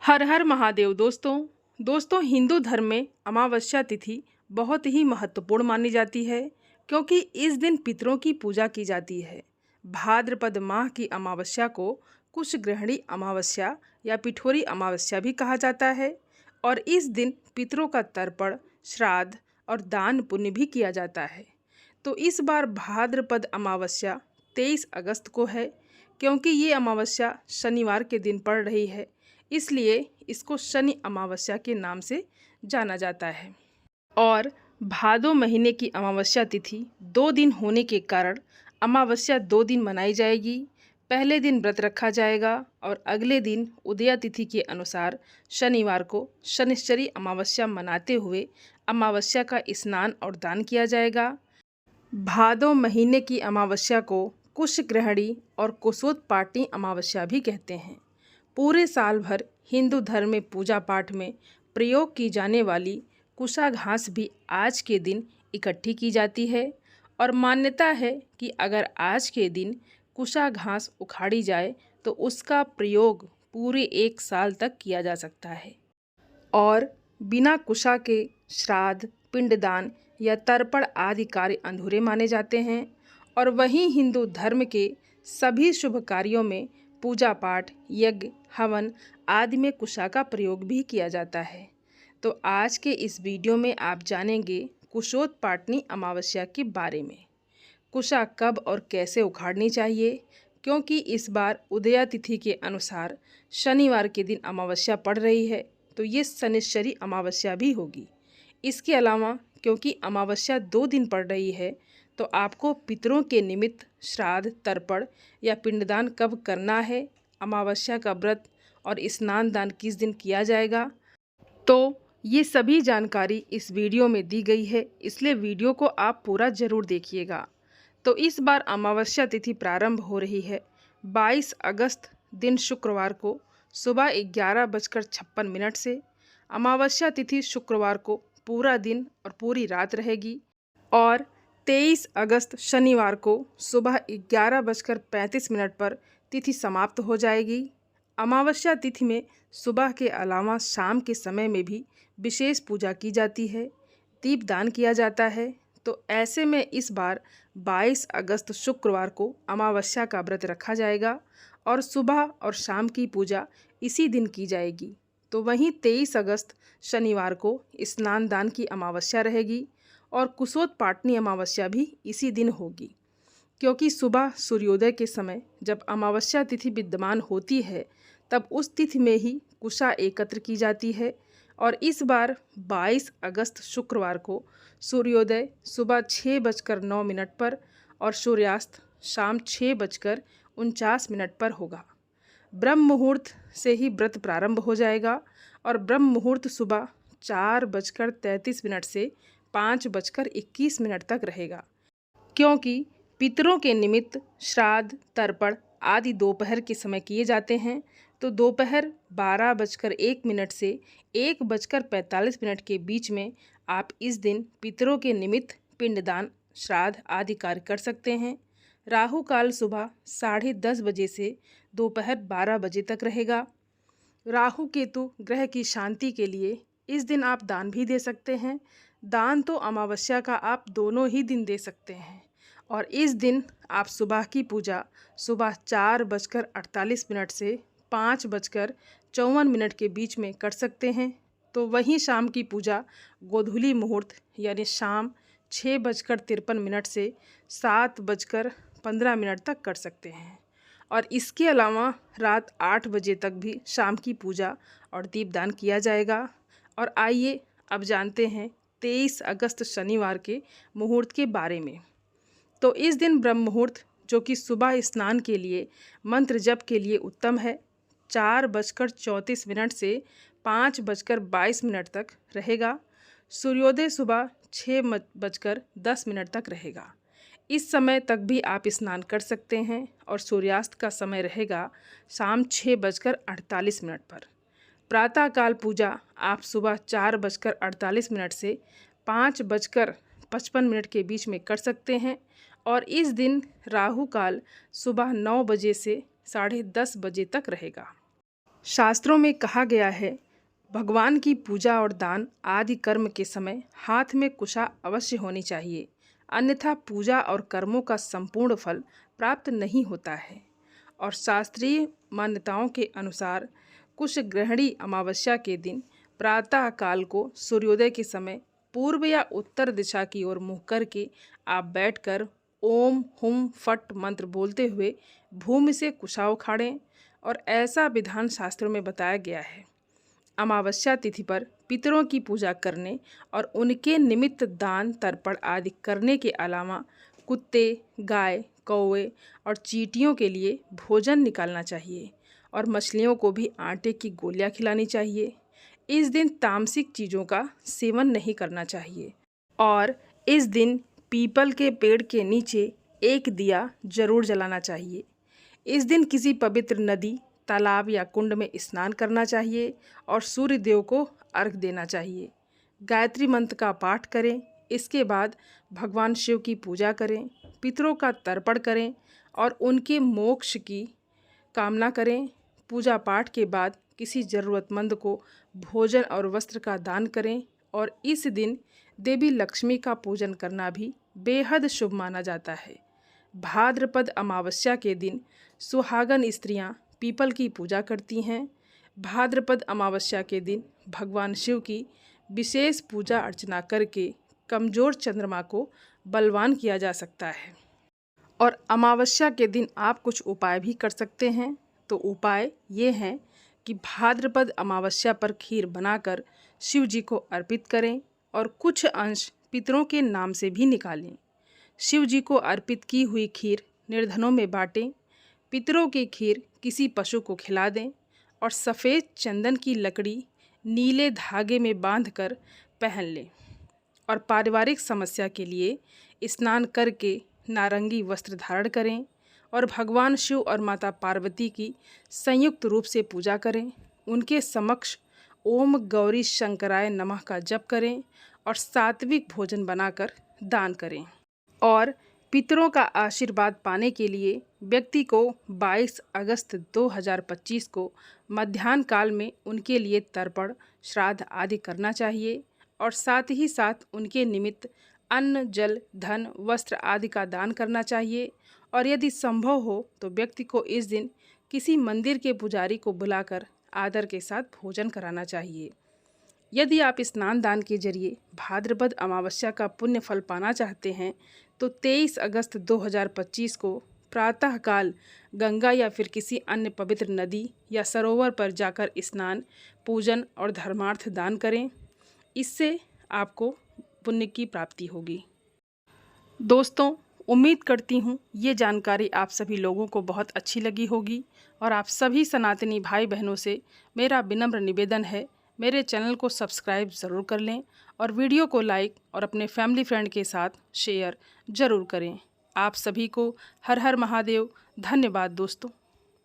हर हर महादेव। दोस्तों हिंदू धर्म में अमावस्या तिथि बहुत ही महत्वपूर्ण मानी जाती है, क्योंकि इस दिन पितरों की पूजा की जाती है। भाद्रपद माह की अमावस्या को कुशग्रहणी अमावस्या या पिठोरी अमावस्या भी कहा जाता है और इस दिन पितरों का तर्पण, श्राद्ध और दान पुण्य भी किया जाता है। तो इस बार भाद्रपद अमावस्या 23 अगस्त को है। क्योंकि ये अमावस्या शनिवार के दिन पड़ रही है, इसलिए इसको शनि अमावस्या के नाम से जाना जाता है। और भादो महीने की अमावस्या तिथि 2 दिन होने के कारण अमावस्या 2 दिन मनाई जाएगी। पहले दिन व्रत रखा जाएगा और अगले दिन उदया तिथि के अनुसार शनिवार को शनिश्चरी अमावस्या मनाते हुए अमावस्या का स्नान और दान किया जाएगा। भादो महीने की अमावस्या को कुशग्रहणी और कुशोत्पाटनी अमावस्या भी कहते हैं। पूरे साल भर हिंदू धर्म में पूजा पाठ में प्रयोग की जाने वाली कुशा घास भी आज के दिन इकट्ठी की जाती है और मान्यता है कि अगर आज के दिन कुशा घास उखाड़ी जाए तो उसका प्रयोग पूरे 1 साल तक किया जा सकता है और बिना कुशा के श्राद्ध, पिंडदान या तर्पण आदि कार्य अधूरे माने जाते हैं। और वहीं हिंदू धर्म के सभी शुभ कार्यों में पूजा पाठ, यज्ञ, हवन आदि में कुशा का प्रयोग भी किया जाता है। तो आज के इस वीडियो में आप जानेंगे कुशोत्पाटनी अमावस्या के बारे में। कुशा कब और कैसे उखाड़नी चाहिए, क्योंकि इस बार उदया तिथि के अनुसार शनिवार के दिन अमावस्या पड़ रही है, तो ये शनिश्चरी अमावस्या भी होगी। इसके अलावा क्योंकि अमावस्या 2 दिन पड़ रही है, तो आपको पितरों के निमित्त श्राद्ध, तर्पण या पिंडदान कब करना है, अमावस्या का व्रत और स्नान दान किस दिन किया जाएगा, तो ये सभी जानकारी इस वीडियो में दी गई है, इसलिए वीडियो को आप पूरा ज़रूर देखिएगा। तो इस बार अमावस्या तिथि प्रारंभ हो रही है 22 अगस्त दिन शुक्रवार को सुबह 11:56 से। अमावस्या तिथि शुक्रवार को पूरा दिन और पूरी रात रहेगी और 23 अगस्त शनिवार को सुबह 11:35 पर तिथि समाप्त हो जाएगी। अमावस्या तिथि में सुबह के अलावा शाम के समय में भी विशेष पूजा की जाती है, दीपदान किया जाता है। तो ऐसे में इस बार 22 अगस्त शुक्रवार को अमावस्या का व्रत रखा जाएगा और सुबह और शाम की पूजा इसी दिन की जाएगी। तो वहीं 23 अगस्त शनिवार को स्नान दान की अमावस्या रहेगी और कुशोत्पाटनी अमावस्या भी इसी दिन होगी, क्योंकि सुबह सूर्योदय के समय जब अमावस्या तिथि विद्यमान होती है तब उस तिथि में ही कुशा एकत्र की जाती है। और इस बार 22 अगस्त शुक्रवार को सूर्योदय सुबह 6:09 पर और सूर्यास्त शाम 6:49 पर होगा। ब्रह्म मुहूर्त से ही व्रत प्रारंभ हो जाएगा और ब्रह्म मुहूर्त सुबह 4:33 से 5:21 तक रहेगा, क्योंकि पितरों के निमित्त श्राद्ध, तर्पण आदि दोपहर के समय किए जाते हैं। तो दोपहर 12:01 से 1:45 के बीच में आप इस दिन पितरों के निमित्त पिंडदान, श्राद्ध आदि कार्य कर सकते हैं। राहु काल सुबह 10:30 बजे से दोपहर 12 बजे तक रहेगा। राहु केतु ग्रह की शांति के लिए इस दिन आप दान भी दे सकते हैं। दान तो अमावस्या का आप दोनों ही दिन दे सकते हैं और इस दिन आप सुबह की पूजा सुबह 4:48 से 5:54 के बीच में कर सकते हैं। तो वहीं शाम की पूजा गोधूली मुहूर्त यानी शाम 6:53 से 7:15 तक कर सकते हैं और इसके अलावा रात 8 बजे तक भी शाम की पूजा और दीपदान किया जाएगा। और आइए अब जानते हैं 23 अगस्त शनिवार के मुहूर्त के बारे में। तो इस दिन ब्रह्म मुहूर्त, जो कि सुबह स्नान के लिए, मंत्र जप के लिए उत्तम है, 4:34 से 5:22 तक रहेगा। सूर्योदय सुबह 6:10 तक रहेगा। इस समय तक भी आप स्नान कर सकते हैं और सूर्यास्त का समय रहेगा शाम 6:48 पर। प्रातःकाल पूजा आप सुबह 4:48 से 5:55 के बीच में कर सकते हैं और इस दिन राहु काल सुबह 9 बजे से 10:30 बजे तक रहेगा। शास्त्रों में कहा गया है, भगवान की पूजा और दान आदि कर्म के समय हाथ में कुशा अवश्य होनी चाहिए, अन्यथा पूजा और कर्मों का संपूर्ण फल प्राप्त नहीं होता है। और शास्त्रीय मान्यताओं के अनुसार कुश ग्रहणी अमावस्या के दिन प्रातः काल को सूर्योदय के समय पूर्व या उत्तर दिशा की ओर मुँह करके आप बैठकर ओम हुम फट मंत्र बोलते हुए भूमि से कुशा उखाड़ें। और ऐसा विधान शास्त्रों में बताया गया है। अमावस्या तिथि पर पितरों की पूजा करने और उनके निमित्त दान तर्पण आदि करने के अलावा कुत्ते, गाय, कौवे और चींटियों के लिए भोजन निकालना चाहिए और मछलियों को भी आटे की गोलियां खिलानी चाहिए। इस दिन तामसिक चीज़ों का सेवन नहीं करना चाहिए और इस दिन पीपल के पेड़ के नीचे एक दिया जरूर जलाना चाहिए। इस दिन किसी पवित्र नदी, तालाब या कुंड में स्नान करना चाहिए और सूर्य देव को अर्घ देना चाहिए। गायत्री मंत्र का पाठ करें। इसके बाद भगवान शिव की पूजा करें, पितरों का तर्पण करें और उनके मोक्ष की कामना करें। पूजा पाठ के बाद किसी ज़रूरतमंद को भोजन और वस्त्र का दान करें और इस दिन देवी लक्ष्मी का पूजन करना भी बेहद शुभ माना जाता है। भाद्रपद अमावस्या के दिन सुहागन स्त्रियां पीपल की पूजा करती हैं। भाद्रपद अमावस्या के दिन भगवान शिव की विशेष पूजा अर्चना करके कमज़ोर चंद्रमा को बलवान किया जा सकता है। और अमावस्या के दिन आप कुछ उपाय भी कर सकते हैं। तो उपाय ये हैं कि भाद्रपद अमावस्या पर खीर बनाकर शिव जी को अर्पित करें और कुछ अंश पितरों के नाम से भी निकालें। शिव जी को अर्पित की हुई खीर निर्धनों में बांटें। पितरों की खीर किसी पशु को खिला दें और सफ़ेद चंदन की लकड़ी नीले धागे में बांधकर पहन लें। और पारिवारिक समस्या के लिए स्नान करके नारंगी वस्त्र धारण करें और भगवान शिव और माता पार्वती की संयुक्त रूप से पूजा करें। उनके समक्ष ओम गौरी शंकराय नमः का जप करें और सात्विक भोजन बनाकर दान करें। और पितरों का आशीर्वाद पाने के लिए व्यक्ति को 22 अगस्त 2025 को मध्याह्न काल में उनके लिए तर्पण, श्राद्ध आदि करना चाहिए और साथ ही साथ उनके निमित्त अन्न, जल, धन, वस्त्र आदि का दान करना चाहिए। और यदि संभव हो तो व्यक्ति को इस दिन किसी मंदिर के पुजारी को बुलाकर आदर के साथ भोजन कराना चाहिए। यदि आप स्नान दान के जरिए भाद्रपद अमावस्या का पुण्य फल पाना चाहते हैं तो 23 अगस्त 2025 को प्रातःकाल गंगा या फिर किसी अन्य पवित्र नदी या सरोवर पर जाकर स्नान, पूजन और धर्मार्थ दान करें। इससे आपको पुण्य की प्राप्ति होगी। दोस्तों, उम्मीद करती हूँ ये जानकारी आप सभी लोगों को बहुत अच्छी लगी होगी और आप सभी सनातनी भाई बहनों से मेरा विनम्र निवेदन है, मेरे चैनल को सब्सक्राइब ज़रूर कर लें और वीडियो को लाइक और अपने फैमिली फ्रेंड के साथ शेयर ज़रूर करें। आप सभी को हर हर महादेव। धन्यवाद दोस्तों।